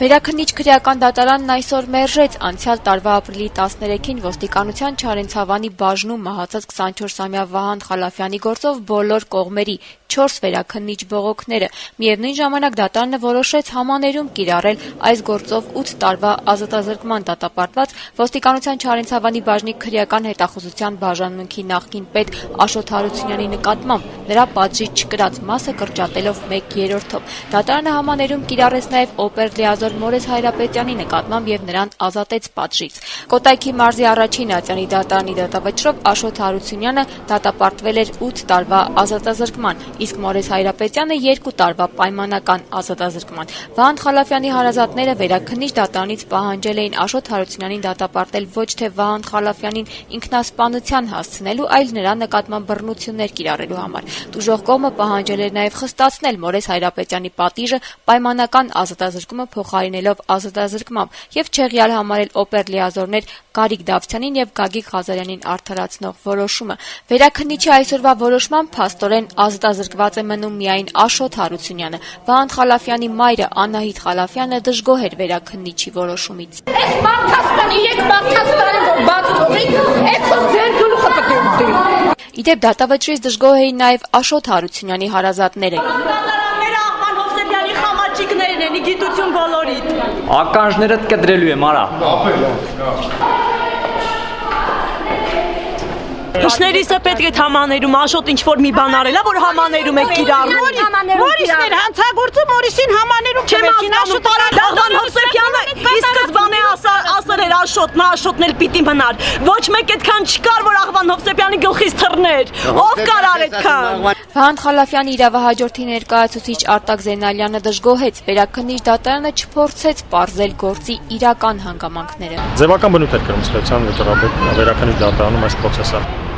Վերաքննիչ քրեական դատարանն այսօր մերժեց անցյալ տարվա ապրիլի 13-ին ոստիկանության Չարենցավանի բաժնում մահացած 24-ամյա Վահան Խալափյանի գործով բոլոր կողմերի 4 վերաքննիչ բողոքները։ Միևնույն ժամանակ դատարանը որոշեց համաներում կիրառել այս գործով 8 տարվա ազատազրկման դատապարտված ոստիկանության Չարենցավանի բաժնի քրեական հետախուզության բաժանմունքի նախկին պետ Աշոտ Հարությունյանի նկատմամբ նրա պատժի չկրած մասը կրճատելով 1/3-ով։ Դատարանը համաներում կիրառեց նաև օպեր լիազոր Մորես Հայրապետյանի նկատմամբ եւ նրան ազատեց պատժից։ Կոտայքի մարզի առաջին ատյանի դատարանի դատավճռով Աշոտ Հարությունյանը դատապարտվել էր 8 տարվա ազատազրկման, իսկ Մորես Հայրապետյանը 2 տարվա պայմանական ազատազրկման։ Վահան Խալափյանի հարազատները վերաքննիչ դատարանից պահանջել էին Աշոտ Հարությունյանին դատապարտել ոչ թե Վահան Խալափյանին ինքնասպանության հասցնելու, այլ նրա նկատմամբ բռնություններ կիրառելու համար։ Տուժող կողմը պահանջել էր նաև խստացնել Մորես Հայրապետյանի պատիժը պայմանական ազատազրկումը փոխարինելով ազատազրկմամբ եւ չեղյալ համարել օպեր լիազորներ Գարիկ Դավթյանին եւ Գագիկ Ղազարյանին արդարացնող որոշումը։ Վերաքննիչի այսօրվա որոշմամբ փաստորեն ազատազրկված է մնում միայն Աշոտ Հարությունյանը։ Վահան Խալափյանի մայրը Անահիտ Խալափյանը դժգոհ էր վերաքննիչի որոշումից։ Իդեպ դատավճռից դժգոհ էին նաև Աշոտ Հարությունյանի հարազատները։ Գիտություն բոլորիդ։ Ականջներդ կտրելու եմ, արա։ Հիշներիսը պետք է համաներում Աշոտ ինչ-որ մի բան արելա, որ համաներում է կիրառում։ Մորիսներ հանցագործը Մորիսին համաներում չմեցին Աշոտ Վահան Հովսեփյանը ի սկզբանե ասել էր Աշոտն, Աշոտն էլ պիտի մնար։ Ոչ մեկ այդքան չկար, որ Աղվան Հովսեփյանի գլխից թռներ։ Ով կարար այդքան։ Վահան Խալափյանի իրավահաջորդի ներկայացուցիչ Արտակ Զենալյանը դժգոհեց վերաքննիչ դատարանը չփորձեց պարզել գործի իրական հանգամանքները։ Ձևական բնույթ էր կրում следության վճռաբեկ վերաքննիչ դատարանում այս process-ը։